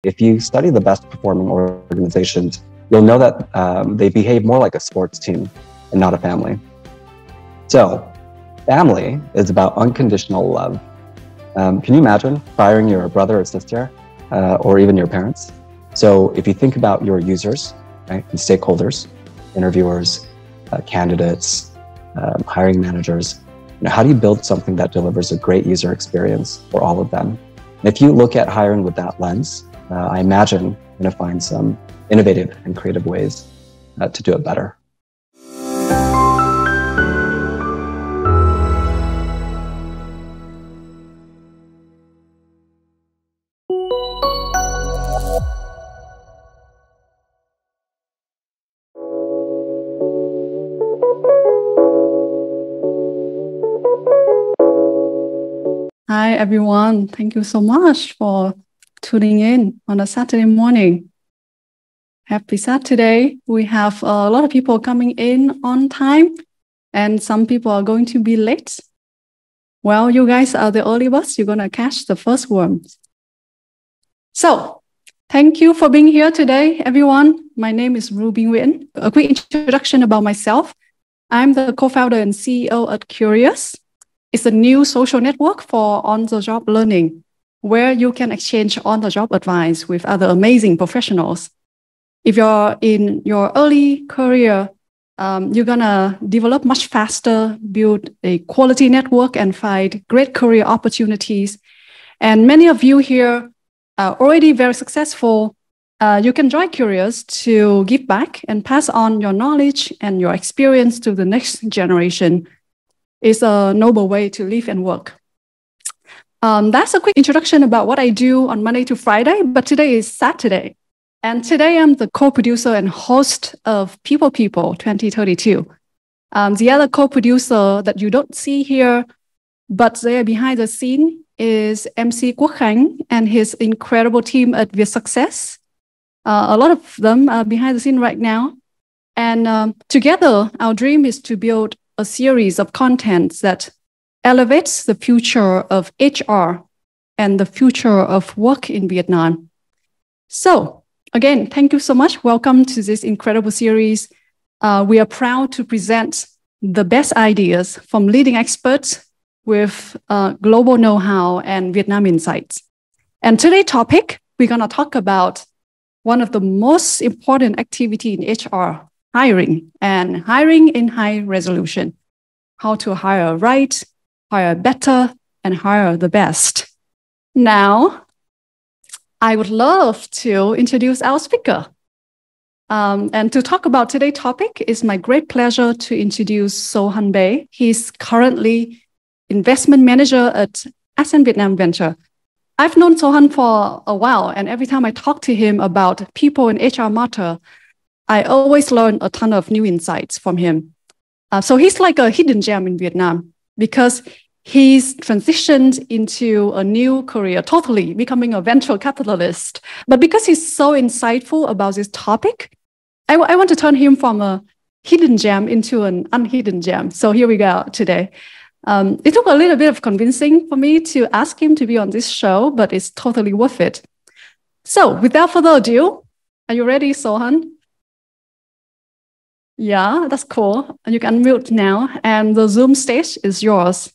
If you study the best performing organizations, you'll know that they behave more like a sports team and not a family. So, family is about unconditional love. Can you imagine firing your brother or sister, or even your parents? So if you think about your users, right, and stakeholders, interviewers, candidates, hiring managers, how do you build something that delivers a great user experience for all of them? And if you look at hiring with that lens, I imagine you're going to find some innovative and creative ways to do it better. Hi, everyone. Thank you so much for tuning in on a Saturday morning. Happy Saturday. We have a lot of people coming in on time, and some people are going to be late. Well, you guys are the early birds. You're going to catch the first worms. So, thank you for being here today, everyone. My name is Tuyển. A quick introduction about myself. I'm the co-founder and CEO at Curious. It's a new social network for on-the-job learning, where you can exchange on-the-job advice with other amazing professionals. If you're in your early career, you're going to develop much faster, build a quality network, and find great career opportunities. And many of you here are already very successful. You can join Curious to give back and pass on your knowledge and your experience to the next generation. It's a noble way to live and work. That's a quick introduction about what I do on Monday to Friday, but today is Saturday. And today I'm the co-producer and host of People 2032. The other co-producer that you don't see here, but they are behind the scene, is MC Quốc Khánh and his incredible team at Vietsuccess. A lot of them are behind the scene right now. And together, our dream is to build a series of contents that elevates the future of HR and the future of work in Vietnam. So, again, thank you so much. Welcome to this incredible series. We are proud to present the best ideas from leading experts with global know-how and Vietnam insights. And today's topic, we're going to talk about one of the most important activity in HR, hiring, and hiring in high resolution. How to hire right, hire better, and hire the best. Now, I would love to introduce our speaker. And to talk about today's topic, it's my great pleasure to introduce Sohun Bae. He's currently investment manager at ASEAN Vietnam Venture. I've known Sohun for a while, and every time I talk to him about people in HR matter, I always learn a ton of new insights from him. So he's like a hidden gem in Vietnam because he's transitioned into a new career, totally becoming a venture capitalist. But because he's so insightful about this topic, I want to turn him from a hidden gem into an unhidden gem. So here we go today. It took a little bit of convincing for me to ask him to be on this show, but it's totally worth it. So without further ado, are you ready, Sohun? Yeah, that's cool. You can unmute now, and the Zoom stage is yours.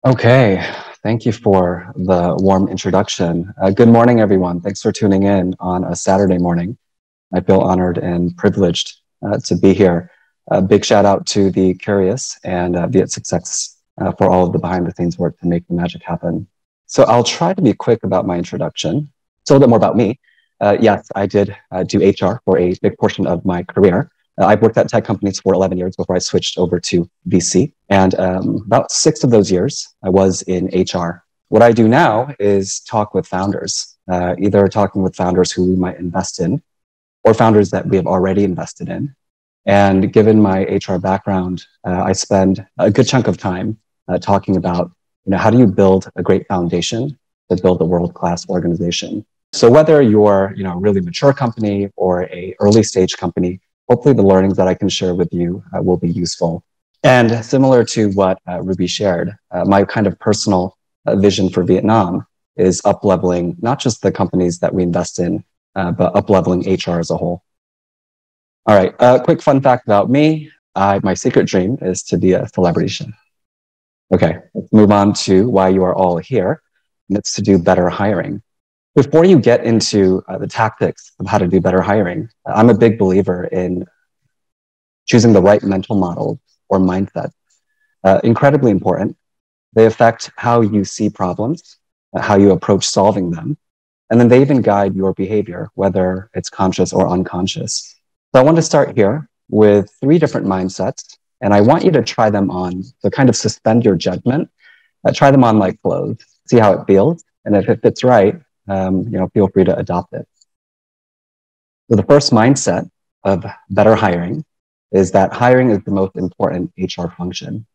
Okay, thank you for the warm introduction. Good morning, everyone. Thanks for tuning in on a Saturday morning. I feel honored and privileged to be here. A big shout out to the Curious and Vietsuccess for all of the behind the scenes work to make the magic happen. So I'll try to be quick about my introduction. So a little bit more about me. Yes, I did do HR for a big portion of my career. I've worked at tech companies for 11 years before I switched over to VC. And about 6 of those years, I was in HR. What I do now is talk with founders, either talking with founders who we might invest in or founders that we have already invested in. And given my HR background, I spend a good chunk of time talking about, how do you build a great foundation to build a world-class organization? So whether you're, a really mature company or a early stage company, hopefully the learnings that I can share with you will be useful. And similar to what Ruby shared, my kind of personal vision for Vietnam is up-leveling not just the companies that we invest in, but up-leveling HR as a whole. All right, a quick fun fact about me. My secret dream is to be a celebrity chef. Okay, let's move on to why you are all here, and it's to do better hiring. Before you get into the tactics of how to do better hiring, I'm a big believer in choosing the right mental model or mindset. Incredibly important. They affect how you see problems, how you approach solving them, and then they even guide your behavior, whether it's conscious or unconscious. So I want to start here with 3 different mindsets, and I want you to try them on. So kind of suspend your judgment, try them on like clothes, see how it feels, and if it fits right, feel free to adopt it. So the first mindset of better hiring is that hiring is the most important HR function.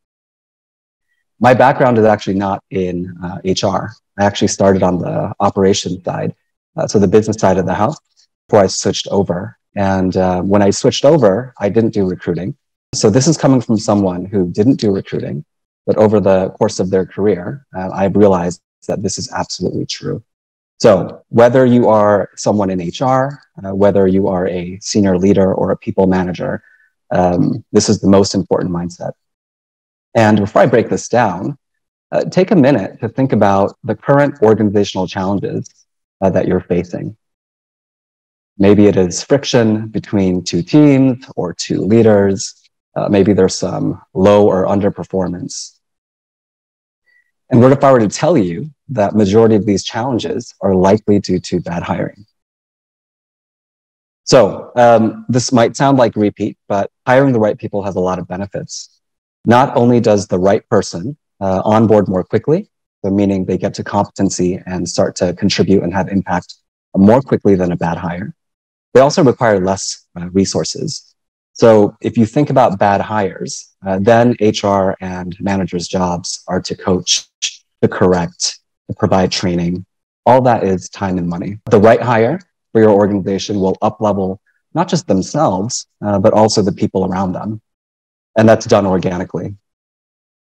My background is actually not in HR. I actually started on the operations side, so the business side of the house, before I switched over. And when I switched over, I didn't do recruiting. So this is coming from someone who didn't do recruiting, but over the course of their career, I've realized that this is absolutely true. So whether you are someone in HR, whether you are a senior leader or a people manager, this is the most important mindset. And before I break this down, take a minute to think about the current organizational challenges that you're facing. Maybe it is friction between 2 teams or 2 leaders. Maybe there's some low or underperformance. And what if I were to tell you that majority of these challenges are likely due to bad hiring? So this might sound like repeat, but hiring the right people has a lot of benefits. Not only does the right person onboard more quickly, so meaning they get to competency and start to contribute and have impact more quickly than a bad hire, they also require less resources. So if you think about bad hires, then HR and managers' jobs are to coach, to correct, to provide training. All that is time and money. The right hire for your organization will up-level not just themselves, but also the people around them. And that's done organically.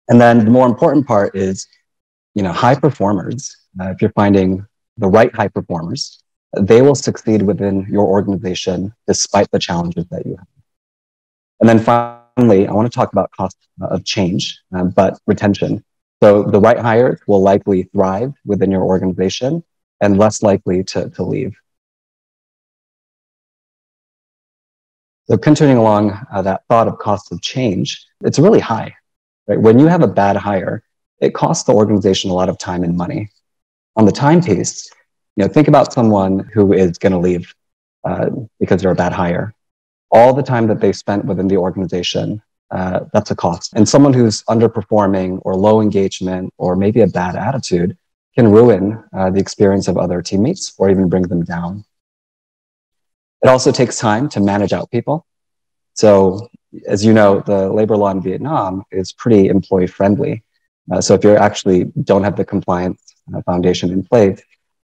And then the more important part is, high performers, if you're finding the right high performers, they will succeed within your organization despite the challenges that you have. And then finally, I want to talk about cost of change, but retention. So the right hires will likely thrive within your organization and less likely to leave. So continuing along that thought of cost of change, it's really high. Right? When you have a bad hire, it costs the organization a lot of time and money. On the time piece, think about someone who is going to leave because they're a bad hire. All the time that they spent within the organization, that's a cost. And someone who's underperforming or low engagement or maybe a bad attitude can ruin the experience of other teammates or even bring them down. It also takes time to manage out people. So as you know, the labor law in Vietnam is pretty employee friendly. So if you actually don't have the compliance foundation in place,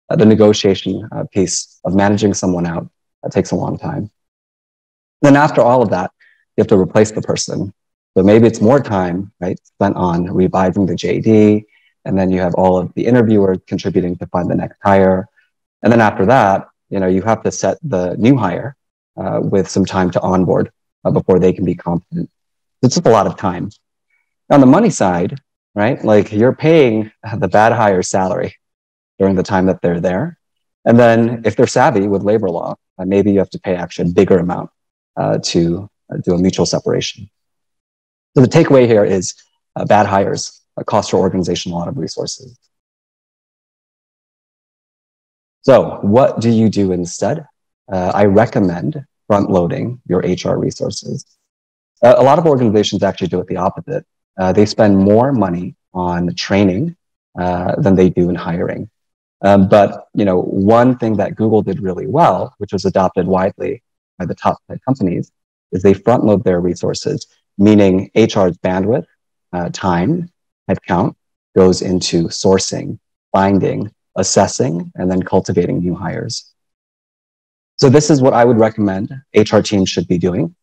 the negotiation piece of managing someone out takes a long time. Then after all of that, you have to replace the person. So maybe it's more time, right, spent on revising the JD, and then you have all of the interviewers contributing to find the next hire. And then after that, you have to set the new hire with some time to onboard before they can be competent. It's just a lot of time. On the money side, right, like you're paying the bad hire salary during the time that they're there. And then if they're savvy with labor law, maybe you have to pay actually a bigger amount to do a mutual separation. So the takeaway here is bad hires cost your organization a lot of resources. So what do you do instead? I recommend front-loading your HR resources. A lot of organizations actually do it the opposite. They spend more money on training than they do in hiring. But one thing that Google did really well, which was adopted widely by the top companies, is they front-load their resources, meaning HR's bandwidth, time, headcount goes into sourcing, finding, assessing, and then cultivating new hires. So this is what I would recommend HR teams should be doing.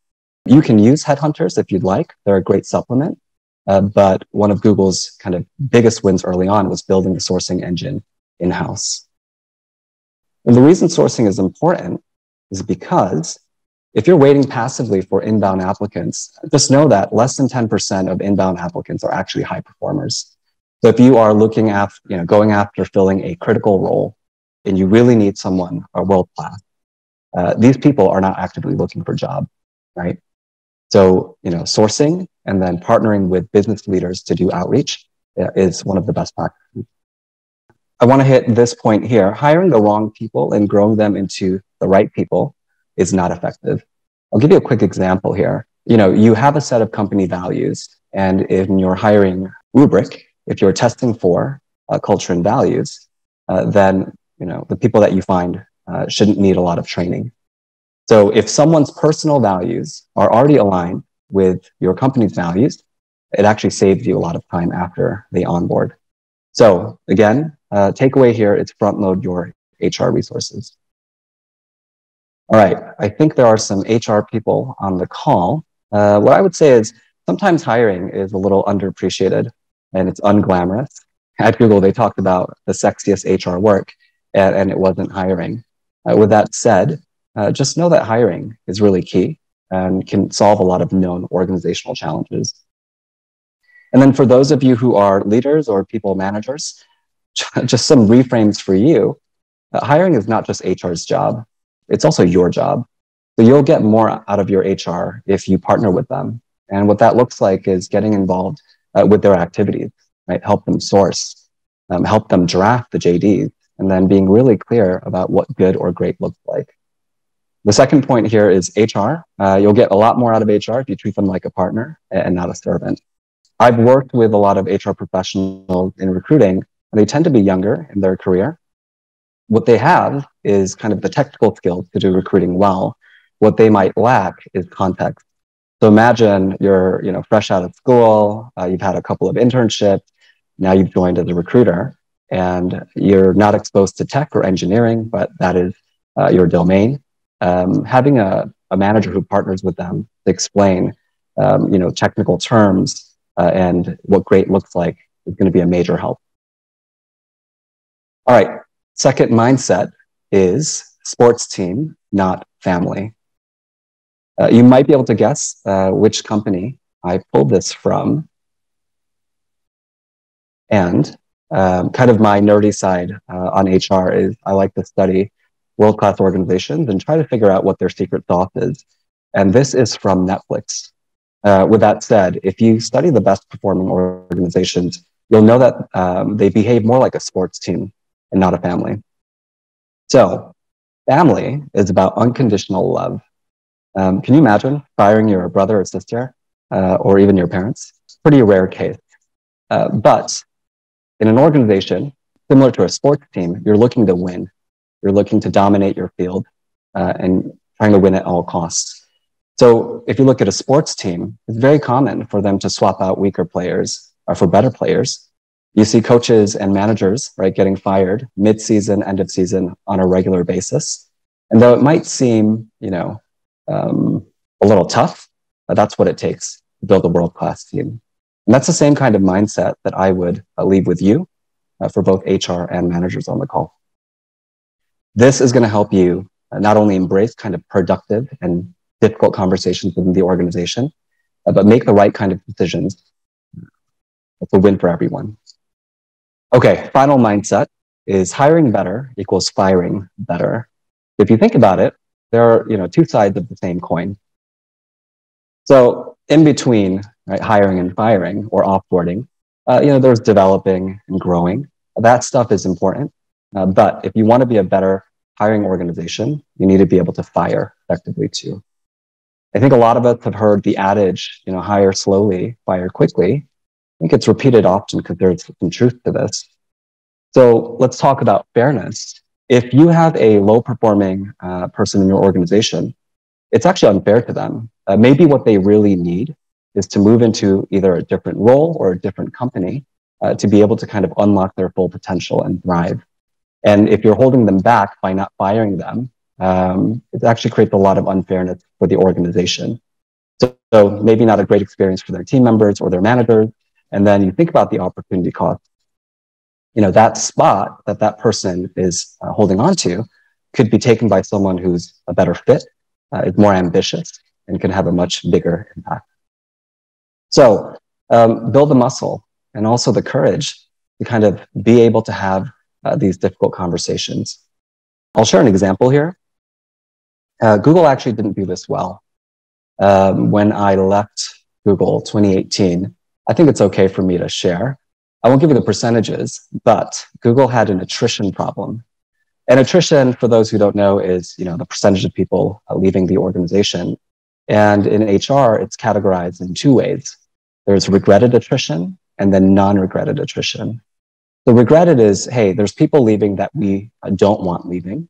You can use headhunters if you'd like. They're a great supplement. But one of Google's kind of biggest wins early on was building the sourcing engine in-house. And the reason sourcing is important is because if you're waiting passively for inbound applicants, just know that less than 10% of inbound applicants are actually high performers. So if you are looking at, going after filling a critical role and you really need someone world-class, these people are not actively looking for a job, right? So, sourcing and then partnering with business leaders to do outreach is one of the best practices. I want to hit this point here. Hiring the wrong people and growing them into the right people is not effective. I'll give you a quick example here. You have a set of company values, and in your hiring rubric, if you're testing for culture and values, then the people that you find shouldn't need a lot of training. So if someone's personal values are already aligned with your company's values, it actually saves you a lot of time after they onboard. So again, takeaway here is front load your HR resources. All right, I think there are some HR people on the call. What I would say is sometimes hiring is a little underappreciated and it's unglamorous. At Google, they talked about the sexiest HR work and it wasn't hiring. With that said, just know that hiring is really key and can solve a lot of known organizational challenges. And then for those of you who are leaders or people managers, just some reframes for you. Hiring is not just HR's job, it's also your job. So you'll get more out of your HR if you partner with them. And what that looks like is getting involved with their activities, right? Help them source, help them draft the JDs, and then being really clear about what good or great looks like. The second point here is HR. You'll get a lot more out of HR if you treat them like a partner and not a servant. I've worked with a lot of HR professionals in recruiting, and they tend to be younger in their career. What they have is kind of the technical skills to do recruiting well. What they might lack is context. So imagine you're fresh out of school, you've had a couple of internships, now you've joined as a recruiter, and you're not exposed to tech or engineering, but that is your domain. Having a manager who partners with them to explain technical terms and what great looks like is going to be a major help. All right, second mindset is sports team, not family. You might be able to guess which company I pulled this from. And kind of my nerdy side on HR is I like to study world-class organizations and try to figure out what their secret sauce is. And this is from Netflix. With that said, if you study the best performing organizations, you'll know that they behave more like a sports team and not a family. So family is about unconditional love. Can you imagine firing your brother or sister or even your parents? Pretty rare case. But in an organization, similar to a sports team, you're looking to win. You're looking to dominate your field and trying to win at all costs. So if you look at a sports team, it's very common for them to swap out weaker players for better players. You see coaches and managers, right, getting fired mid-season, end of season on a regular basis. And though it might seem, a little tough, that's what it takes to build a world-class team. And that's the same kind of mindset that I would leave with you for both HR and managers on the call. This is going to help you not only embrace kind of productive and difficult conversations within the organization, but make the right kind of decisions. It's a win for everyone. Okay, final mindset is hiring better equals firing better. If you think about it, there are two sides of the same coin. So in between, right, hiring and firing or offboarding, there's developing and growing. That stuff is important. But if you want to be a better hiring organization, you need to be able to fire effectively too. I think a lot of us have heard the adage, hire slowly, fire quickly. I think it's repeated often because there's some truth to this. So let's talk about fairness. If you have a low-performing person in your organization, it's actually unfair to them. Maybe what they really need is to move into either a different role or a different company to be able to kind of unlock their full potential and thrive. And if you're holding them back by not firing them, it actually creates a lot of unfairness for the organization. So maybe not a great experience for their team members or their managers. And then you think about the opportunity cost. that spot that that person is holding on to could be taken by someone who's a better fit, is more ambitious, and can have a much bigger impact. So build the muscle and also the courage to kind of be able to have these difficult conversations. I'll share an example here. Google actually didn't do this well. When I left Google 2018, I think it's okay for me to share. I won't give you the percentages, but Google had an attrition problem. And attrition, for those who don't know, is the percentage of people leaving the organization. And in HR, it's categorized in two ways. There's regretted attrition and then non-regretted attrition. The regretted is, hey, there's people leaving that we don't want leaving.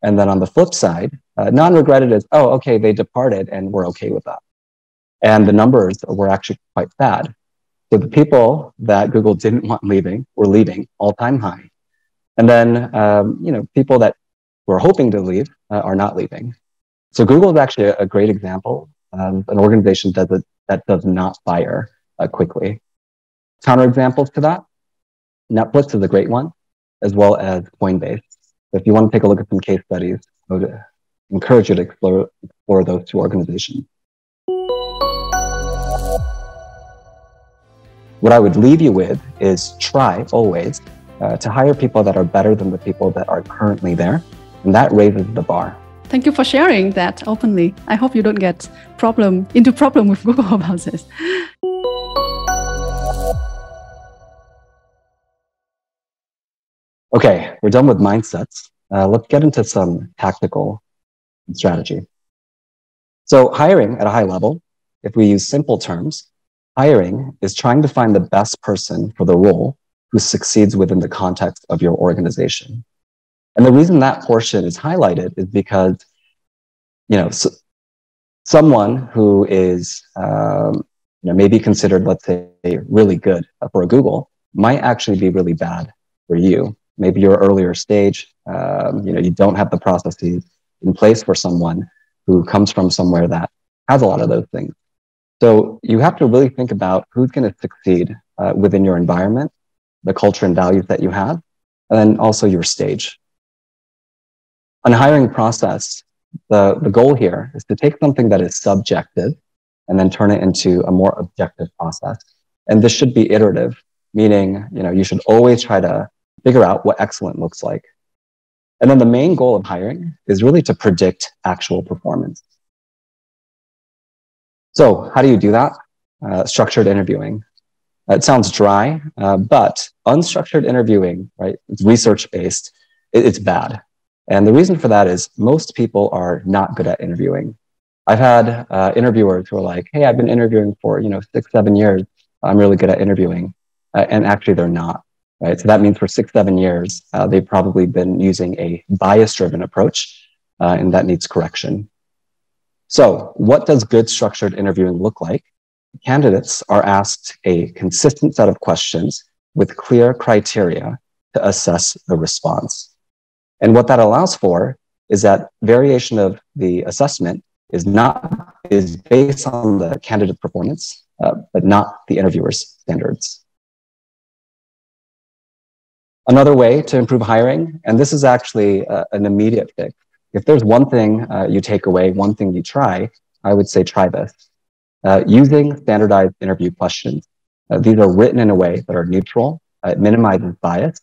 And then on the flip side, non-regretted is, oh, okay, they departed and we're okay with that. And the numbers were actually quite bad. So the people that Google didn't want leaving were leaving all-time high. And then, people that were hoping to leave are not leaving. So Google is actually a great example of an organization that does not fire quickly. Counterexamples to that, Netflix is a great one, as well as Coinbase. So if you want to take a look at some case studies, I would encourage you to explore those two organizations. What I would leave you with is try always to hire people that are better than the people that are currently there, and that raises the bar. Thank you for sharing that openly. I hope you don't get into problem with Google about this. Okay, we're done with mindsets. Let's get into some tactical strategy. So hiring at a high level, if we use simple terms, hiring is trying to find the best person for the role who succeeds within the context of your organization. And the reason that portion is highlighted is because, someone who is, maybe considered, let's say, really good for a Google might actually be really bad for you. Maybe you're earlier stage, you don't have the processes in place for someone who comes from somewhere that has a lot of those things. So you have to really think about who's going to succeed within your environment, the culture and values that you have, and then also your stage. On the hiring process, the goal here is to take something that is subjective and then turn it into a more objective process. And this should be iterative, meaning, you should always try to figure out what excellent looks like. And then the main goal of hiring is really to predict actual performance. So how do you do that? Structured interviewing. It sounds dry, but unstructured interviewing, right? It's research-based. It's bad. And the reason for that is most people are not good at interviewing. I've had interviewers who are like, hey, I've been interviewing for 6-7 years. I'm really good at interviewing. And actually they're not, right? So that means for 6-7 years, they've probably been using a bias-driven approach, and that needs correction. So what does good structured interviewing look like? Candidates are asked a consistent set of questions with clear criteria to assess the response. And what that allows for is that variation of the assessment is based on the candidate performance, but not the interviewer's standards. Another way to improve hiring, and this is actually an immediate fix. If there's one thing you take away, one thing you try, I would say try this. Using standardized interview questions. These are written in a way that are neutral, it minimizes bias,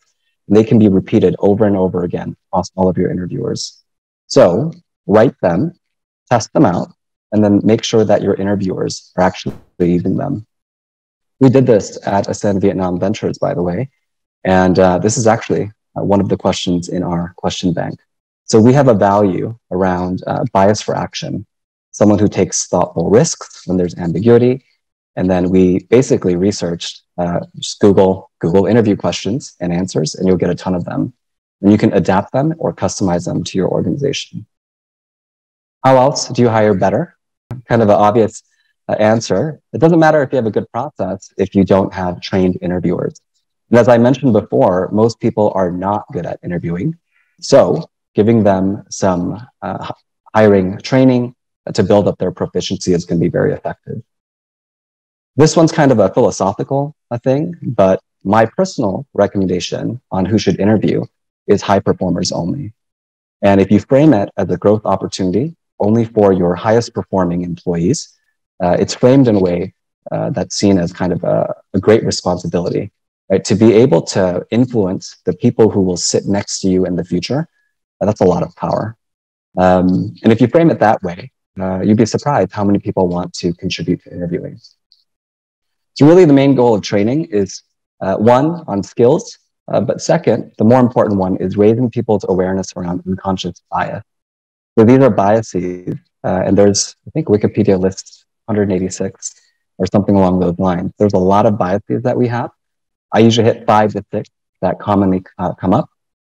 and they can be repeated over and over again across all of your interviewers. So write them, test them out, and then make sure that your interviewers are actually using them. We did this at Ascend Vietnam Ventures, by the way, and this is actually one of the questions in our question bank. So we have a value around bias for action, someone who takes thoughtful risks when there's ambiguity. And then we basically researched, just Google interview questions and answers, and you'll get a ton of them. And you can adapt them or customize them to your organization. How else do you hire better? Kind of an obvious answer. It doesn't matter if you have a good process if you don't have trained interviewers. And as I mentioned before, most people are not good at interviewing. So giving them some hiring training to build up their proficiency is going to be very effective. This one's kind of a philosophical thing, but my personal recommendation on who should interview is high performers only. And if you frame it as a growth opportunity only for your highest performing employees, it's framed in a way that's seen as kind of a great responsibility, right? To be able to influence the people who will sit next to you in the future, that's a lot of power. And if you frame it that way, you'd be surprised how many people want to contribute to interviewing. So really the main goal of training is one, on skills, but second, the more important one is raising people's awareness around unconscious bias. So these are biases, and there's, I think Wikipedia lists 186 or something along those lines. There's a lot of biases that we have. I usually hit 5 to 6 that commonly come up,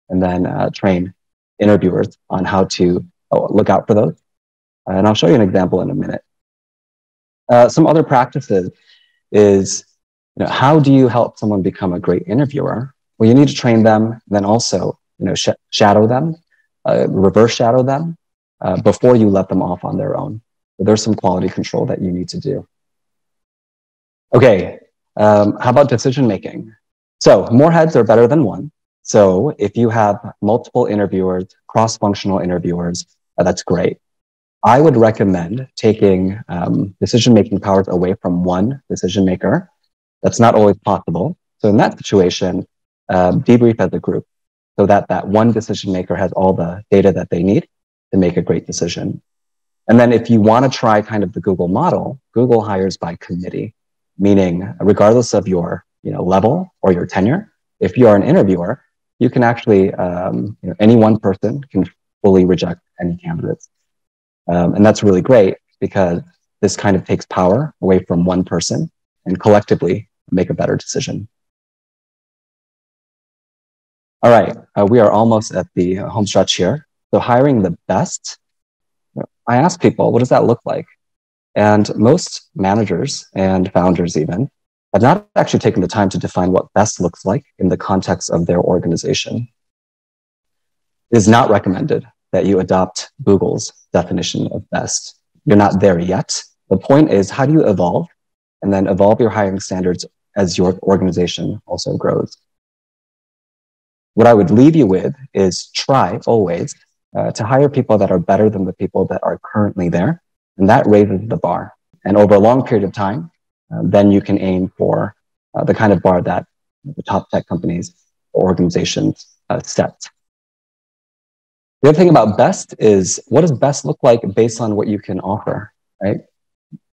and then train interviewers on how to look out for those. And I'll show you an example in a minute. Some other practices is, how do you help someone become a great interviewer? Well, you need to train them, then also, shadow them, reverse shadow them before you let them off on their own. So there's some quality control that you need to do. Okay, how about decision making? So more heads are better than one. So if you have multiple interviewers, cross-functional interviewers, that's great. I would recommend taking decision-making powers away from one decision maker. That's not always possible. So in that situation, debrief as a group so that that one decision maker has all the data that they need to make a great decision. And then if you want to try kind of the Google model, Google hires by committee, meaning regardless of your level or your tenure, if you are an interviewer, you can actually, any one person can fully reject any candidates. And that's really great because this kind of takes power away from one person and collectively make a better decision. All right, we are almost at the home stretch here. So hiring the best, I ask people, what does that look like? And most managers and founders even have not actually taken the time to define what best looks like in the context of their organization. It is not recommended that you adopt Google's definition of best. You're not there yet. The point is, how do you evolve and then evolve your hiring standards as your organization also grows? What I would leave you with is try always to hire people that are better than the people that are currently there. And that raises the bar. And over a long period of time, then you can aim for the kind of bar that the top tech companies or organizations set. The other thing about best is, what does best look like based on what you can offer, right?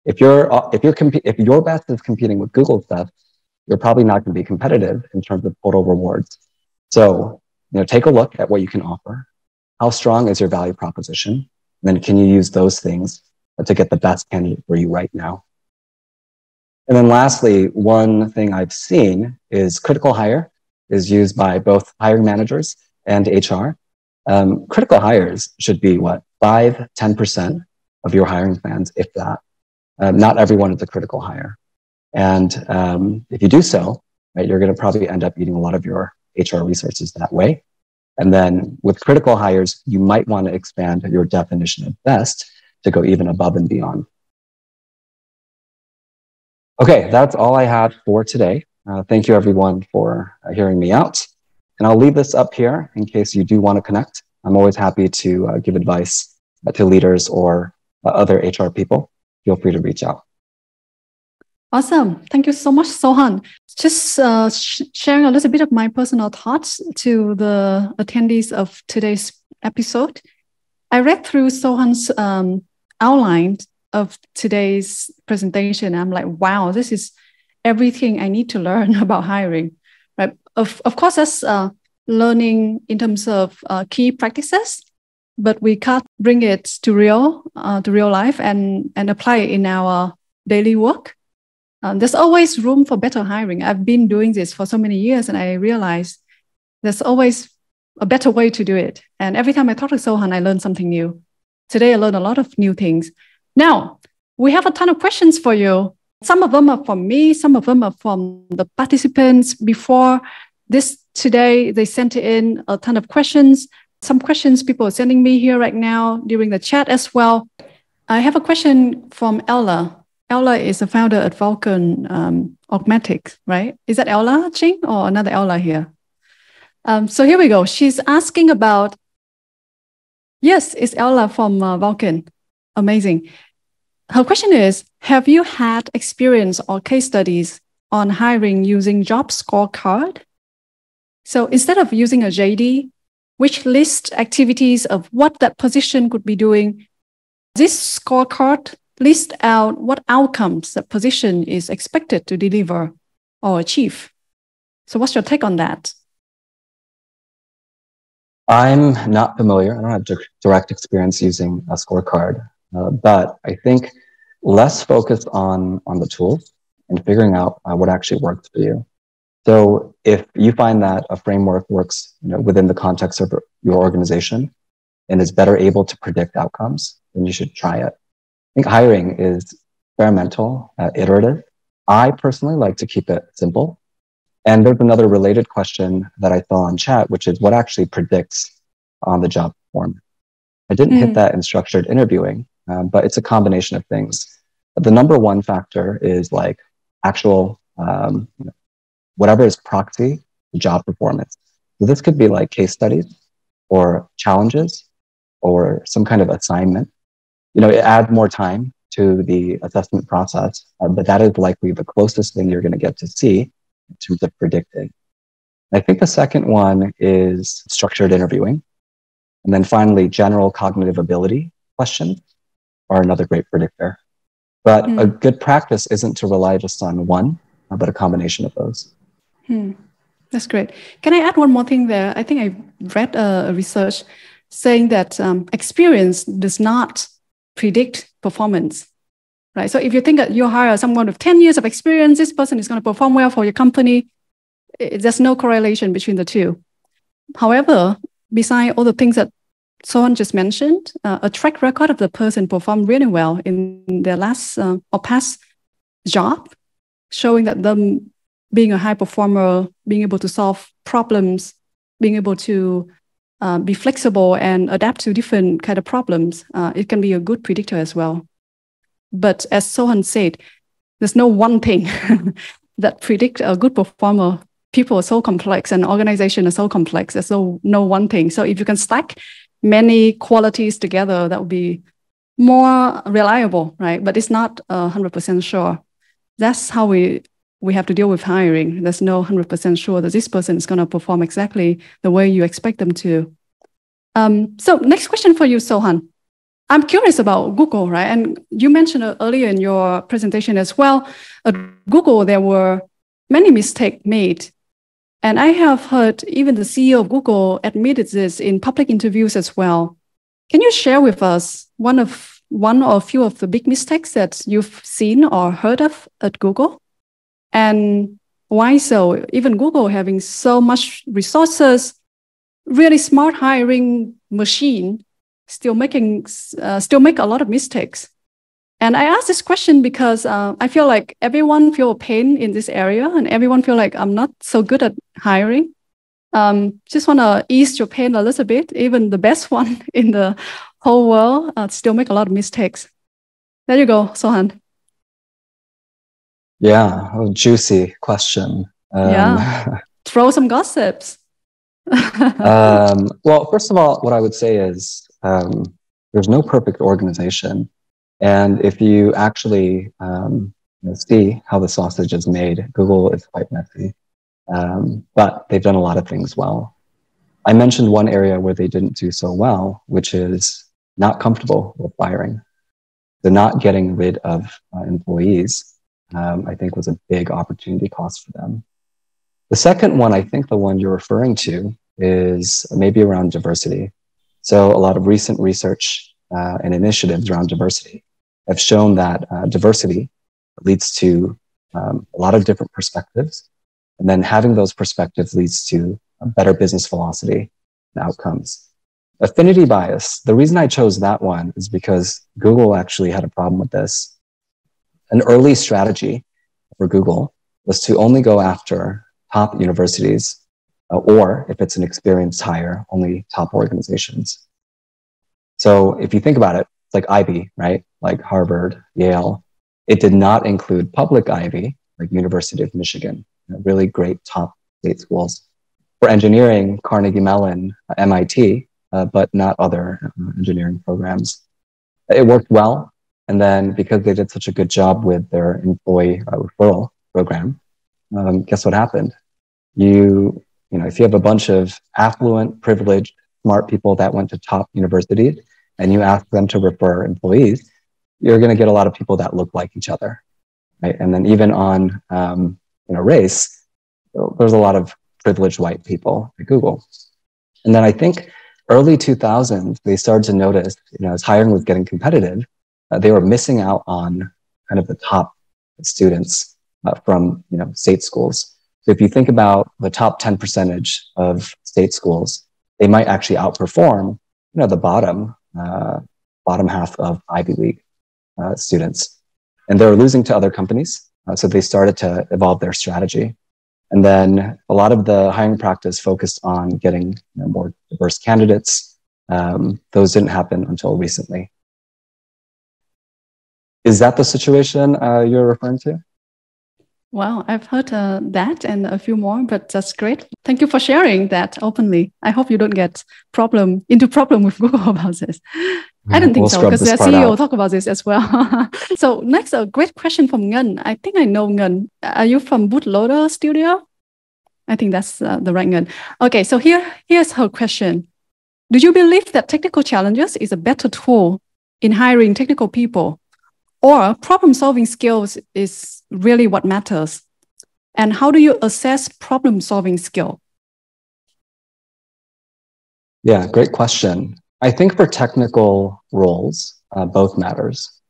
If your best is competing with Google's best, you're probably not going to be competitive in terms of total rewards. So, take a look at what you can offer. How strong is your value proposition? And then can you use those things to get the best candidate for you right now? And then lastly, one thing I've seen is critical hire is used by both hiring managers and HR. Critical hires should be 5-10% of your hiring plans, if that. Not everyone is a critical hire. And if you do so, right, you're going to probably end up eating a lot of your HR resources that way. And then with critical hires, you might want to expand your definition of best to go even above and beyond. Okay, that's all I had for today. Thank you everyone for hearing me out. And I'll leave this up here in case you do want to connect. I'm always happy to give advice to leaders or other HR people. Feel free to reach out. Awesome. Thank you so much, Sohun. Just sharing a little bit of my personal thoughts to the attendees of today's episode. I read through Sohun's outline of today's presentation. I'm like, wow, this is everything I need to learn about hiring. Right? Of course, that's learning in terms of key practices, but we can't bring it to real life and apply it in our daily work. There's always room for better hiring. I've been doing this for so many years, and I realized there's always a better way to do it. And every time I talk to Sohun, I learn something new. Today, I learned a lot of new things. Now, we have a ton of questions for you. Some of them are from me. Some of them are from the participants. Before this today, they sent in a ton of questions. Some questions people are sending me here right now during the chat as well. I have a question from Ella. Ella is the founder at Vulcan Augmetics, right? Is that Ella Ching or another Ella here? So here we go. She's asking about, yes, it's Ella from Vulcan. Amazing. Her question is, have you had experience or case studies on hiring using job scorecard? So instead of using a JD, which list activities of what that position could be doing, this scorecard list out what outcomes that position is expected to deliver or achieve. So what's your take on that? I'm not familiar. I don't have direct experience using a scorecard, but I think less focused on the tools and figuring out what actually works for you. So if you find that a framework works, within the context of your organization and is better able to predict outcomes, then you should try it. I think hiring is experimental, iterative. I personally like to keep it simple. And there's another related question that I saw on chat, which is what actually predicts on the job performance. I didn't hit that in structured interviewing, but it's a combination of things. The number one factor is like actual, whatever is proxy to job performance. So this could be like case studies or challenges or some kind of assignment. It adds more time to the assessment process, but that is likely the closest thing you're going to get to see in terms of predicting. I think the second one is structured interviewing. And then finally, general cognitive ability questions are another great predictor. But a good practice isn't to rely just on one, but a combination of those. That's great. Can I add one more thing there? I think I read a research saying that experience does not predict performance, right? So if you think that you hire someone with 10 years of experience, this person is going to perform well for your company, there's no correlation between the two. However, beside all the things that Sohun just mentioned, a track record of the person performed really well in their last or past job, showing that them being a high performer, being able to solve problems, being able to be flexible and adapt to different kind of problems, it can be a good predictor as well. But as Sohun said, there's no one thing that predict a good performer. People are so complex and organizations are so complex. There's no one thing. So if you can stack many qualities together, that would be more reliable, right? But it's not 100% sure. That's how we have to deal with hiring. There's no 100% sure that this person is going to perform exactly the way you expect them to. So next question for you, Sohun. I'm curious about Google, right? And you mentioned earlier in your presentation as well, at Google, there were many mistakes made. And I have heard even the CEO of Google admitted this in public interviews as well. Can you share with us one or a few of the big mistakes that you've seen or heard of at Google? And why so? Even Google having so much resources, really smart hiring machine, still make a lot of mistakes. And I ask this question because I feel like everyone feel pain in this area, and everyone feel like I'm not so good at hiring. Just want to ease your pain a little bit. Even the best one in the whole world still make a lot of mistakes. There you go, Sohun. Yeah, a juicy question. Yeah, throw some gossips. Well, first of all, what I would say is there's no perfect organization. And if you actually see how the sausage is made, Google is quite messy. But they've done a lot of things well. I mentioned one area where they didn't do so well, which is not comfortable with firing. The not getting rid of employees, I think, was a big opportunity cost for them. The second one, I think the one you're referring to, is maybe around diversity. So a lot of recent research and initiatives around diversity have shown that diversity leads to a lot of different perspectives. And then having those perspectives leads to a better business velocity and outcomes. Affinity bias, the reason I chose that one is because Google actually had a problem with this. An early strategy for Google was to only go after top universities, or if it's an experienced hire, only top organizations. So if you think about it, it's like IB, right? Like Harvard, Yale. It did not include public Ivy, like University of Michigan, really great top state schools. For engineering, Carnegie Mellon, MIT, but not other engineering programs. It worked well. And then because they did such a good job with their employee referral program, guess what happened? If you have a bunch of affluent, privileged, smart people that went to top universities and you ask them to refer employees, you're going to get a lot of people that look like each other, right? And then even on race, there's a lot of privileged white people at Google. And then I think early 2000s, they started to notice, as hiring was getting competitive, they were missing out on kind of the top students from state schools. So if you think about the top 10% of state schools, they might actually outperform the bottom half of Ivy League students. And they were losing to other companies. So they started to evolve their strategy. And then a lot of the hiring practice focused on getting more diverse candidates. Those didn't happen until recently. Is that the situation you're referring to? Well, I've heard that and a few more, but that's great. Thank you for sharing that openly. I hope you don't get into problem with Google about this. I don't think so, because their CEO talk about this as well. So next, a great question from NGØN. I think I know NGØN. Are you from Bootloader Studio? I think that's the right NGØN. Okay, so here's her question. Do you believe that technical challenges is a better tool in hiring technical people, or problem-solving skills is really what matters? And how do you assess problem-solving skill? Yeah, great question. I think for technical roles, both matters.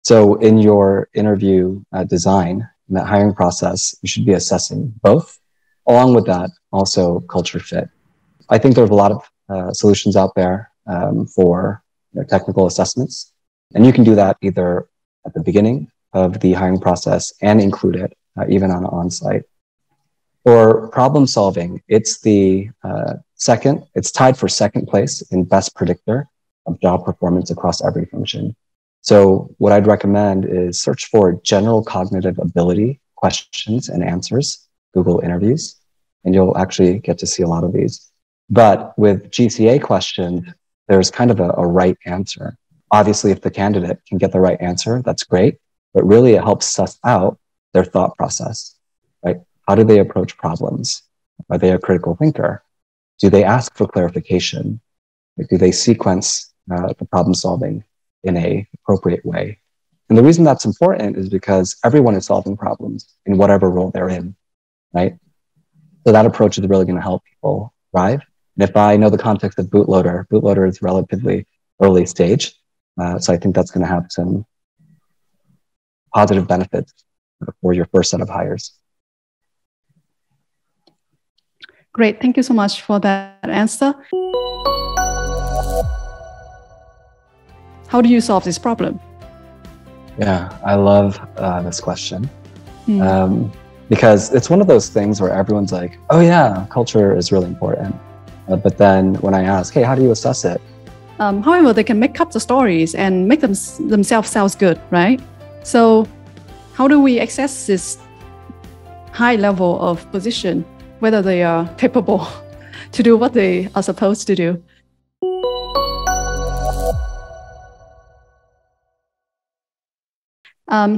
So in your interview design, in that hiring process, you should be assessing both. Along with that, also culture fit. I think there's a lot of solutions out there for technical assessments. And you can do that either at the beginning of the hiring process and include it even on on-site. For problem solving, it's it's tied for second place in best predictor of job performance across every function. So what I'd recommend is search for general cognitive ability questions and answers, Google interviews, and you'll actually get to see a lot of these. But with GCA questions, there's kind of a right answer. Obviously, if the candidate can get the right answer, that's great, but really it helps suss out their thought process, right? How do they approach problems? Are they a critical thinker? Do they ask for clarification? Do they sequence the problem solving in an appropriate way? And the reason that's important is because everyone is solving problems in whatever role they're in, right? So that approach is really going to help people thrive. And if I know the context of Bootloader is relatively early stage. So I think that's going to have some positive benefits for your first set of hires. Great. Thank you so much for that answer. How do you solve this problem? Yeah, I love this question. Because it's one of those things where everyone's like, oh yeah, culture is really important. But then when I ask, hey, how do you assess it? However, they can make up the stories and make themselves sound good, right? So how do we assess this high level of position, whether they are capable to do what they are supposed to do?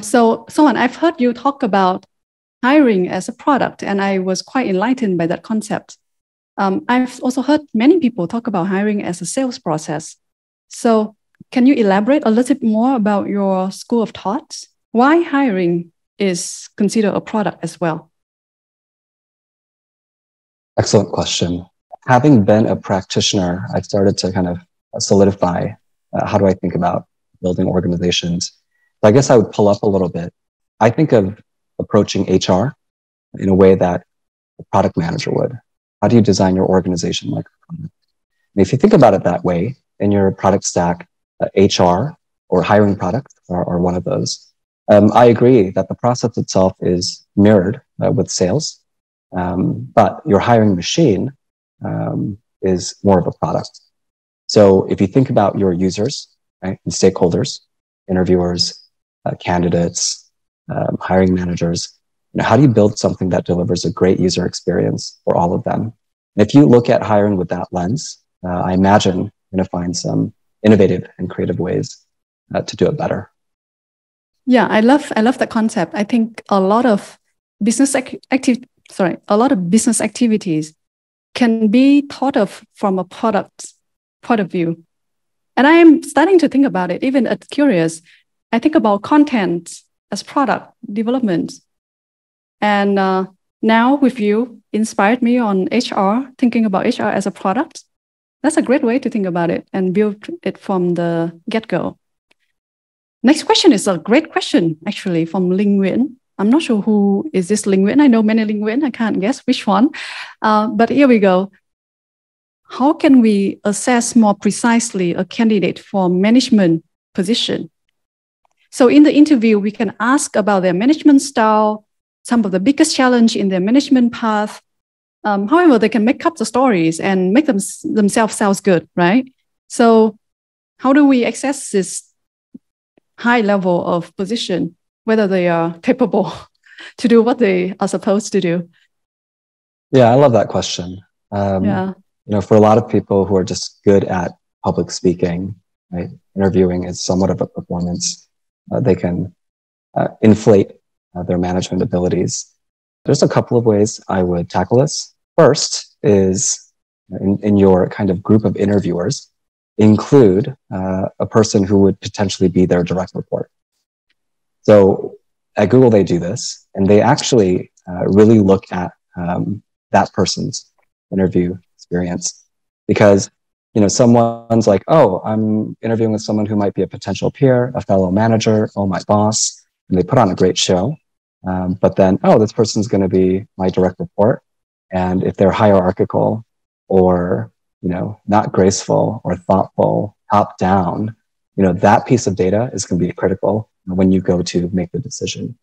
So Sohun, I've heard you talk about hiring as a product, and I was quite enlightened by that concept. I've also heard many people talk about hiring as a sales process. So can you elaborate a little bit more about your school of thought? Why hiring is considered a product as well? Excellent question. Having been a practitioner, I started to kind of solidify how do I think about building organizations. So I guess I would pull up a little bit. I think of approaching HR in a way that a product manager would. How do you design your organization like a product? And if you think about it that way, in your product stack, HR or hiring products are one of those. I agree that the process itself is mirrored with sales, but your hiring machine is more of a product. So if you think about your users, right, and stakeholders, interviewers, candidates, hiring managers, how do you build something that delivers a great user experience for all of them? And if you look at hiring with that lens, I imagine you're going to find some innovative and creative ways to do it better. Yeah, I love that concept. I think a lot of business activities can be thought of from a product point of view. And I am starting to think about it, even at Curious. I think about content as product development. And now with you, inspired me on HR, thinking about HR as a product. That's a great way to think about it and build it from the get-go. Next question is a great question, actually, from Linh Nguyễn. I'm not sure who is this Linh Nguyễn. I know many Linh Nguyễn. I can't guess which one. But here we go. How can we assess more precisely a candidate for management position? So in the interview, we can ask about their management style, some of the biggest challenge in their management path. However, they can make up the stories and make themselves sound good, right? So how do we assess this high level of position, whether they are capable to do what they are supposed to do? Yeah, I love that question. For a lot of people who are just good at public speaking, right? Interviewing is somewhat of a performance. They can inflate their management abilities. There's a couple of ways I would tackle this. First is in your kind of group of interviewers, include a person who would potentially be their direct report. So at Google, they do this, and they actually really look at that person's interview experience, because someone's like, oh, I'm interviewing with someone who might be a potential peer, a fellow manager, oh, my boss, and they put on a great show. But then, oh, this person's going to be my direct report. And if they're hierarchical or, not graceful or thoughtful, top down, that piece of data is going to be critical when you go to make the decision.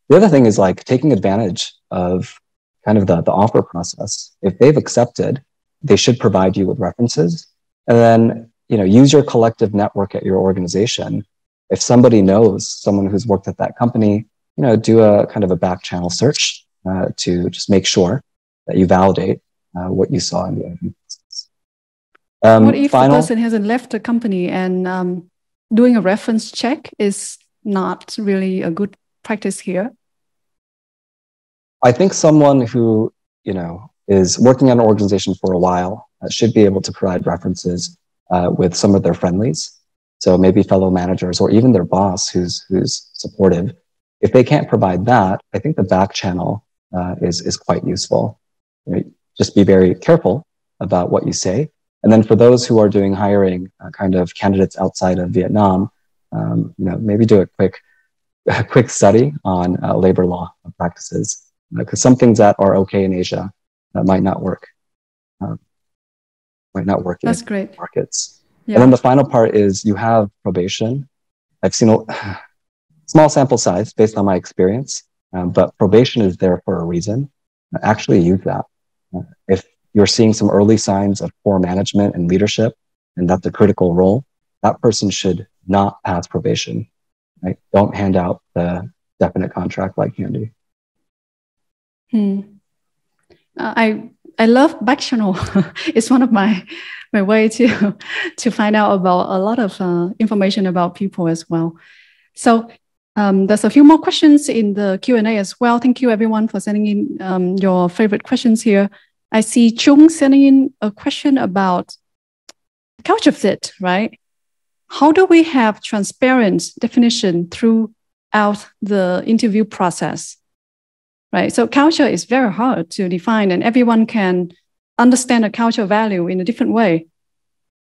The other thing is like taking advantage of kind of the offer process. If they've accepted, they should provide you with references, and then, use your collective network at your organization. If somebody knows someone who's worked at that company, do a kind of a back channel search to just make sure that you validate what you saw in the interview process. What if the person hasn't left the company and doing a reference check is not really a good practice here? I think someone who, is working at an organization for a while should be able to provide references with some of their friendlies. So maybe fellow managers or even their boss who's supportive. If they can't provide that, I think the back channel is quite useful. Just be very careful about what you say. And then for those who are doing hiring kind of candidates outside of Vietnam, maybe do a quick study on labor law practices, because some things that are okay in Asia might not work. That's in great. Markets. Yeah. And then the final part is you have probation. I've seen a small sample size based on my experience, but probation is there for a reason. Actually use that. If you're seeing some early signs of poor management and leadership, and that's a critical role, that person should not pass probation. Right? Don't hand out the definite contract like Candy. I love back channel. It's one of my way to find out about a lot of information about people as well. So there's a few more questions in the Q&A as well. Thank you everyone for sending in your favorite questions here. I see Chung sending in a question about culture fit, right? How do we have transparent definition throughout the interview process? Right. So culture is very hard to define, and everyone can understand a culture value in a different way.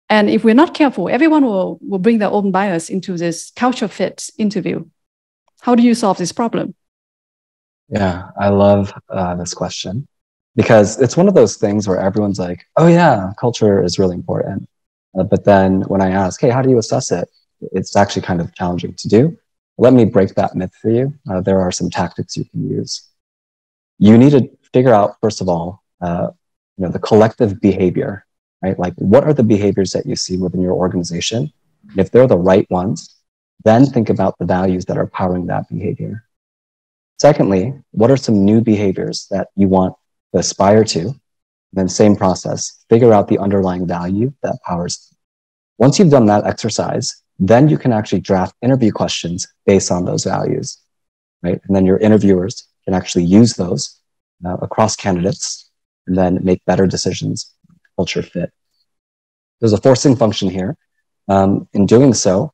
And if we're not careful, everyone will bring their own bias into this culture fit interview. How do you solve this problem? Yeah, I love this question, because it's one of those things where everyone's like, oh yeah, culture is really important. But then when I ask, hey, how do you assess it? It's actually kind of challenging to do. Let me break that myth for you. There are some tactics you can use. You need to figure out, first of all, the collective behavior, right? Like, what are the behaviors that you see within your organization? And if they're the right ones, Then think about the values that are powering that behavior. Secondly, what are some new behaviors that you want to aspire to? Then same process, figure out the underlying value that powers them. Once you've done that exercise, then you can actually draft interview questions based on those values, right? And then your interviewers can actually use those across candidates and then make better decisions, culture fit. There's a forcing function here. In doing so,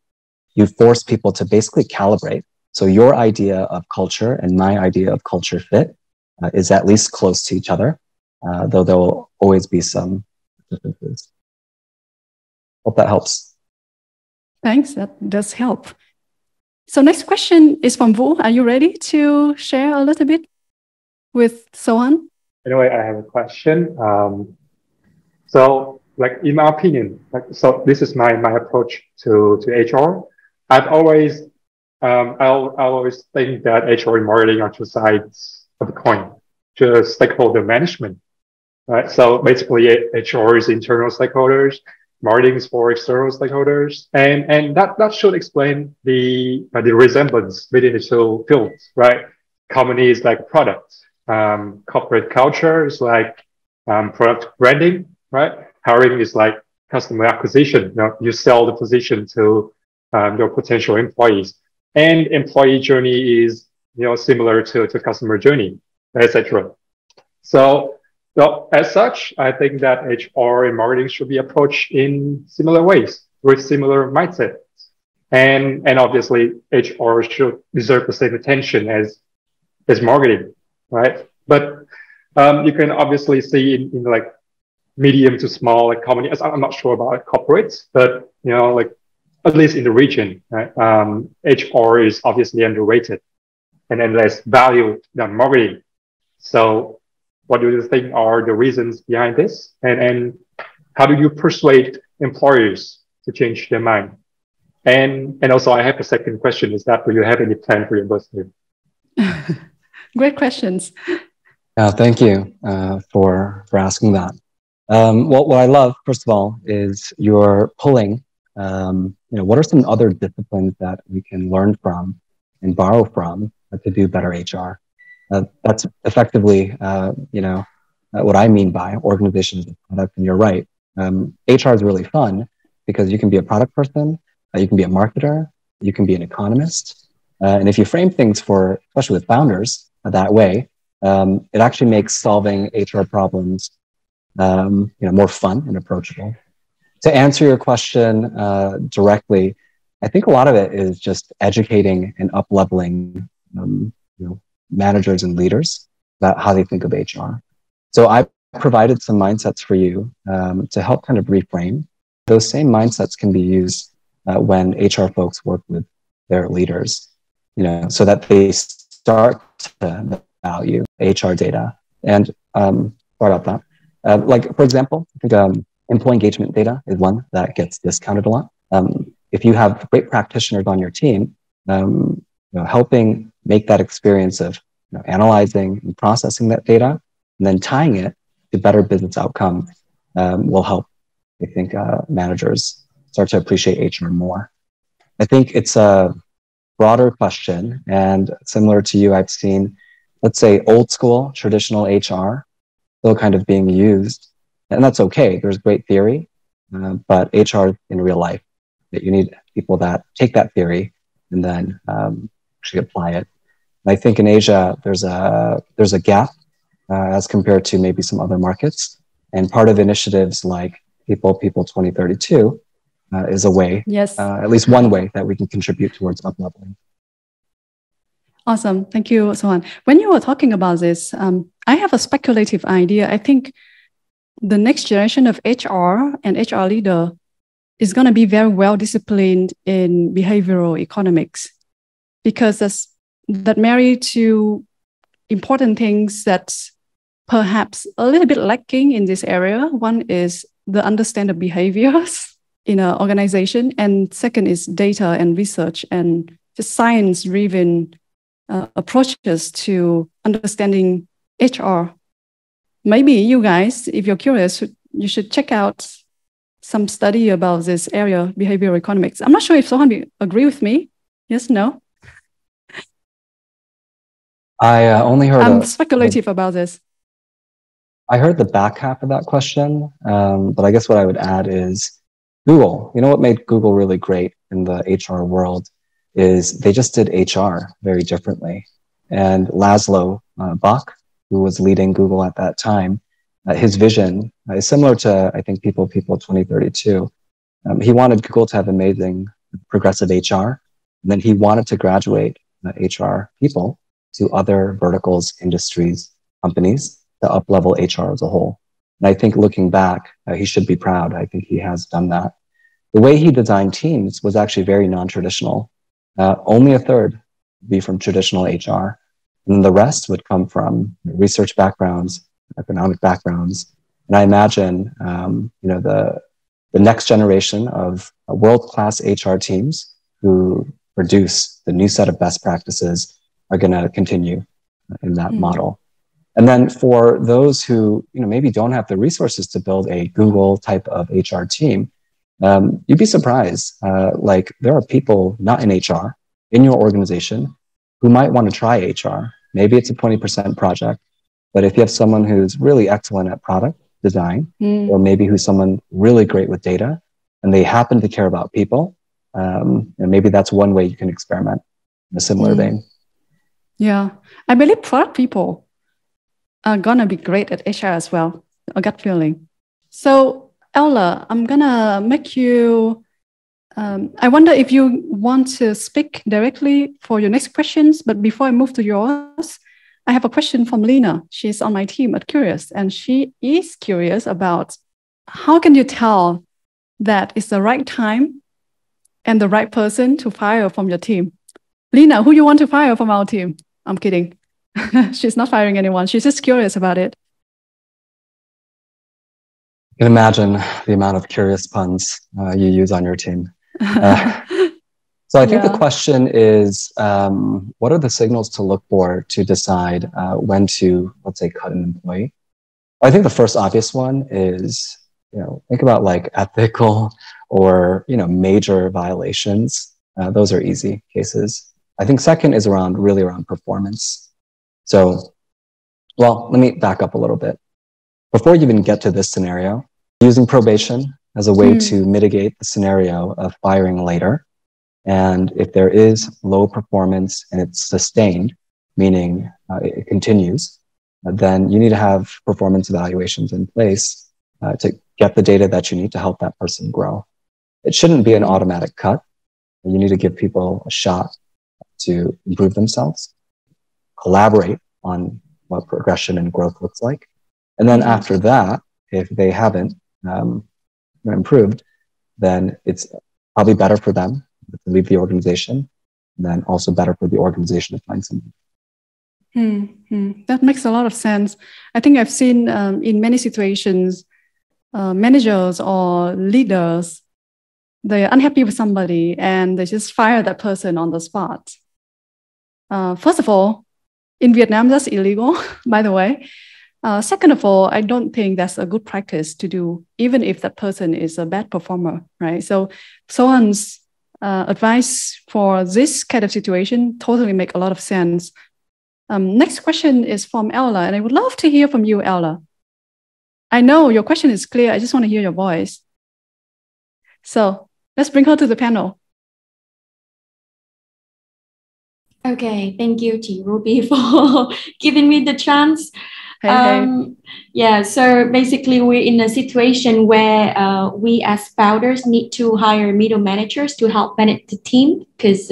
you force people to basically calibrate. So your idea of culture and my idea of culture fit is at least close to each other, though there will always be some differences. Hope that helps. Thanks, that does help. So next question is from Vũ. Are you ready to share a little bit with Sohun? Anyway, I have a question. So, like in my opinion, so this is my approach to HR. I always think that HR and marketing are two sides of the coin, just stakeholder management, right? So basically, HR is internal stakeholders, marketing is for external stakeholders, and that should explain the resemblance between the two fields, right? Company is like product, corporate culture is like product branding, right? Hiring is like customer acquisition. You sell the position to your potential employees, and employee journey is similar to customer journey, etc. So as such, I think that HR and marketing should be approached in similar ways with similar mindsets, and obviously HR should deserve the same attention as marketing, right? But you can obviously see in like medium to small like companies. I'm not sure about corporates, but like at least in the region, right? HR is obviously underrated, and then less value than marketing. So what do you think are the reasons behind this? And how do you persuade employers to change their mind? And also I have a second question, is that do you have any plan for your birthday? Great questions. Thank you for asking that. Well, what I love, first of all, is you're pulling, what are some other disciplines that we can learn from and borrow from to do better HR? That's effectively, what I mean by organizations as a product. And you're right. HR is really fun because you can be a product person, you can be a marketer, you can be an economist. And if you frame things especially with founders that way, it actually makes solving HR problems, more fun and approachable. To answer your question directly, I think a lot of it is just educating and up-leveling, managers and leaders about how they think of HR. So I provided some mindsets for you to help kind of reframe. Those same mindsets can be used when HR folks work with their leaders, so that they start to value HR data. And sorry about that. Like, for example, I think employee engagement data is one that gets discounted a lot. If you have great practitioners on your team, helping make that experience of analyzing and processing that data and then tying it to better business outcomes will help, I think, managers start to appreciate HR more. I think it's a broader question, and similar to you, I've seen, let's say, old school traditional HR still kind of being used, and that's okay. There's great theory, but HR in real life, that you need people that take that theory and then actually apply it. And I think in Asia, there's a gap as compared to maybe some other markets. And part of initiatives like People 2032 is a way, yes, at least one way that we can contribute towards up-leveling. Awesome. Thank you, Sohun. When you were talking about this, I have a speculative idea. I think the next generation of HR and HR leader is going to be very well disciplined in behavioral economics, because that married to important things that's perhaps a little bit lacking in this area. One is the understanding of behaviors in an organization, and second is data and research and just science-driven approaches to understanding HR. Maybe you guys, if you're curious, you should check out some study about this area, behavioral economics. I'm not sure if Sohun agree with me. Yes, no? I only heard. I'm speculative about this. I heard the back half of that question, but I guess what I would add is Google. You know what made Google really great in the HR world is they just did HR very differently. And Laszlo Bock, who was leading Google at that time, his vision is similar to, I think, People 2032. He wanted Google to have amazing progressive HR, and then he wanted to graduate HR people to other verticals, industries, companies to up-level HR as a whole. And I think looking back, he should be proud. I think he has done that. The way he designed teams was actually very non-traditional. Only a third would be from traditional HR, and then the rest would come from research backgrounds, economic backgrounds. And I imagine, the next generation of world-class HR teams who produce the new set of best practices are going to continue in that model. And then for those who maybe don't have the resources to build a Google type of HR team, you'd be surprised. Like there are people not in HR in your organization who might want to try HR. Maybe it's a 20% project, but if you have someone who's really excellent at product design, or maybe who's someone really great with data, and they happen to care about people, and maybe that's one way you can experiment in a similar vein. Yeah, I believe product people are gonna be great at HR as well. A gut feeling. So Ella, I'm gonna make you. I wonder if you want to speak directly for your next questions. But before I move to yours, I have a question from Lena. She's on my team at Curious, and she is curious about how can you tell that it's the right time and the right person to fire from your team. Lena, who you want to fire from our team? I'm kidding. She's not firing anyone. She's just curious about it. You can imagine the amount of curious puns you use on your team. So I think the question is, what are the signals to look for to decide when to, let's say, cut an employee? I think the first obvious one is, think about like ethical or, major violations. Those are easy cases. I think second is really around performance. So, well, let me back up a little bit. Before you even get to this scenario, using probation as a way to mitigate the scenario of firing later. And if there is low performance and it's sustained, meaning it continues, then you need to have performance evaluations in place to get the data that you need to help that person grow. It shouldn't be an automatic cut. You need to give people a shot to improve themselves, collaborate on what progression and growth looks like. And then after that, if they haven't improved, then it's probably better for them to leave the organization, and then also better for the organization to find someone. That makes a lot of sense. I think I've seen in many situations, managers or leaders, they're unhappy with somebody and they just fire that person on the spot. First of all, in Vietnam, that's illegal, by the way. Second of all, I don't think that's a good practice to do, even if that person is a bad performer, right? So Sohun's advice for this kind of situation totally make a lot of sense. Next question is from Ella, and I would love to hear from you, Ella. I know your question is clear. I just want to hear your voice. So let's bring her to the panel. Okay, thank you, Chị Ruby, for giving me the chance. Yeah, so basically we're in a situation where we as founders need to hire middle managers to help manage the team, because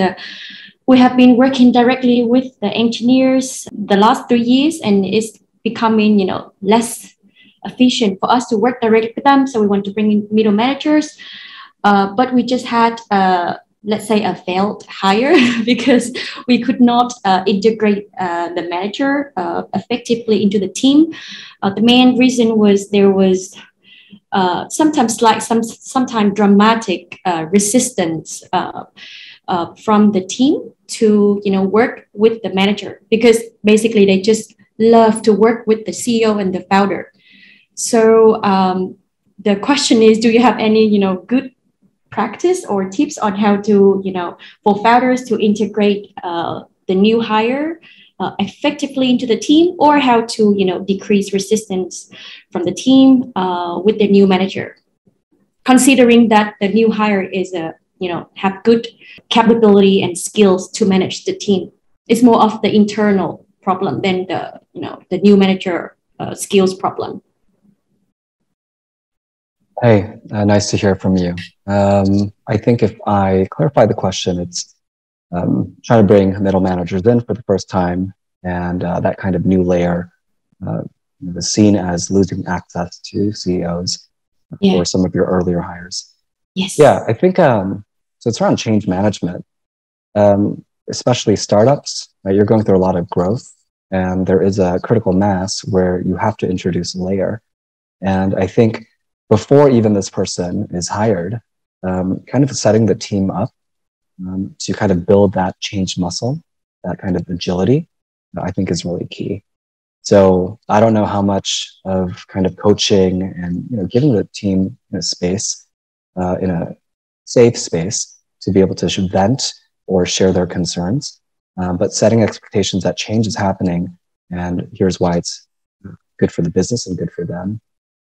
we have been working directly with the engineers the last 3 years, and it's becoming, less efficient for us to work directly with them. So we want to bring in middle managers, but we just had let's say a failed hire because we could not integrate the manager effectively into the team. The main reason was there was sometimes dramatic resistance from the team to work with the manager, because basically they just love to work with the CEO and the founder. So the question is, do you have any, good practice or tips on how to, for founders to integrate the new hire effectively into the team, or how to, decrease resistance from the team with the new manager, considering that the new hire is have good capability and skills to manage the team. It's more of the internal problem than the new manager skills problem. Hey, nice to hear from you. I think if I clarify the question, it's trying to bring middle managers in for the first time, and that kind of new layer is seen as losing access to CEOs or some of your earlier hires. Yes. Yeah, I think so. It's around change management, especially startups. Right? You're going through a lot of growth, and there is a critical mass where you have to introduce a layer. And I think before even this person is hired, kind of setting the team up to kind of build that change muscle, that kind of agility, I think is really key. So I don't know how much of kind of coaching and giving the team space in a safe space to be able to vent or share their concerns, but setting expectations that change is happening, and here's why it's good for the business and good for them.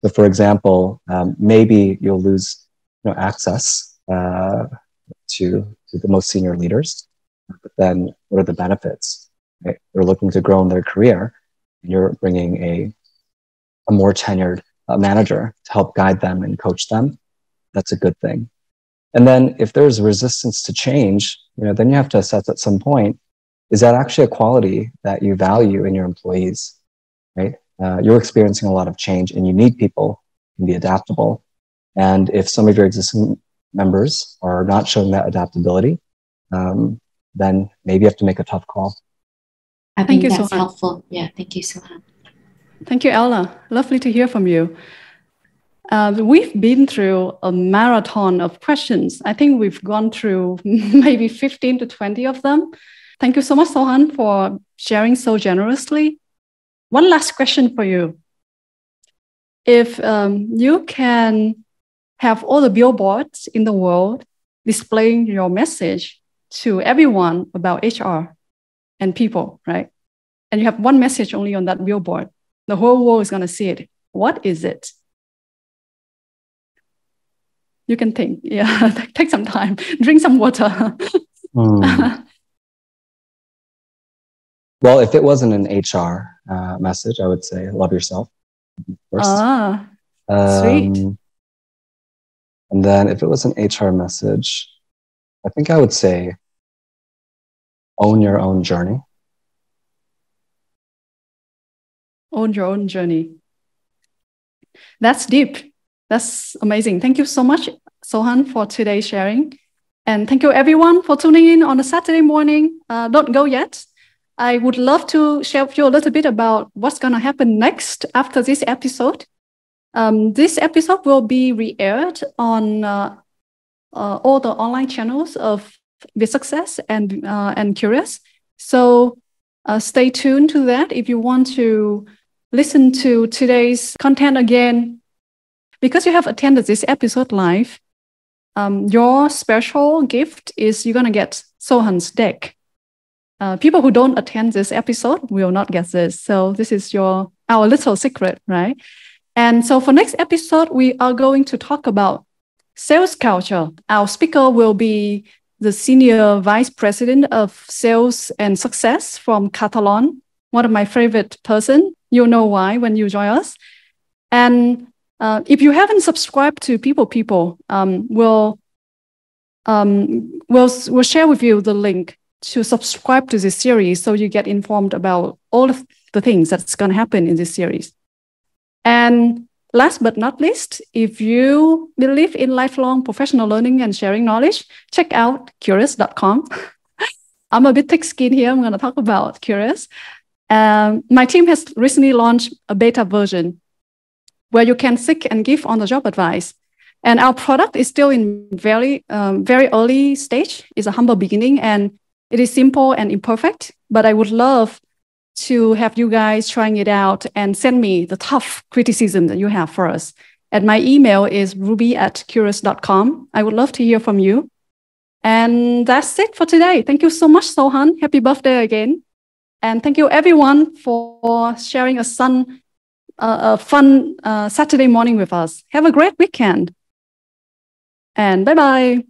So, for example, maybe you'll lose access to the most senior leaders, but then what are the benefits? Right? They're looking to grow in their career, and you're bringing a more tenured manager to help guide them and coach them. That's a good thing. And then if there's resistance to change, then you have to assess at some point, is that actually a quality that you value in your employees, right? You're experiencing a lot of change, and you need people who can be adaptable. And if some of your existing members are not showing that adaptability, then maybe you have to make a tough call. I think that's helpful. Yeah, thank you, Sohun. Thank you, Ella. Lovely to hear from you. We've been through a marathon of questions. I think we've gone through maybe 15 to 20 of them. Thank you so much, Sohun, for sharing so generously. One last question for you. If you can have all the billboards in the world displaying your message to everyone about HR and people, right? And you have one message only on that billboard, the whole world is going to see it. What is it? You can think. Yeah, take some time. Drink some water. Well, if it wasn't an HR message, I would say love yourself first. Sweet. And then if it was an HR message, I think I would say own your own journey. Own your own journey. That's deep. That's amazing. Thank you so much, Sohun, for today's sharing. And thank you everyone for tuning in on a Saturday morning. Don't go yet. I would love to share with you a little bit about what's going to happen next after this episode. This episode will be re-aired on all the online channels of Vietsuccess and Curious. So stay tuned to that if you want to listen to today's content again. Because you have attended this episode live, your special gift is you're going to get Sohun's deck. People who don't attend this episode will not get this. So this is our little secret, right? And so for next episode, we are going to talk about sales culture. Our speaker will be the Senior Vice President of Sales and Success from Catalan, one of my favorite person. You'll know why when you join us. And if you haven't subscribed to People, we'll share with you the link to subscribe to this series so you get informed about all of the things that's going to happen in this series. And last but not least, if you believe in lifelong professional learning and sharing knowledge, check out curious.com. I'm a bit thick-skinned here. I'm going to talk about Curious. My team has recently launched a beta version where you can seek and give on-the-job advice. And our product is still in very early stage. It's a humble beginning, and it is simple and imperfect, but I would love to have you guys trying it out and send me the tough criticism that you have for us. And my email is ruby@curious.com. I would love to hear from you. And that's it for today. Thank you so much, Sohun. Happy birthday again. And thank you everyone for sharing a fun Saturday morning with us. Have a great weekend. And bye-bye.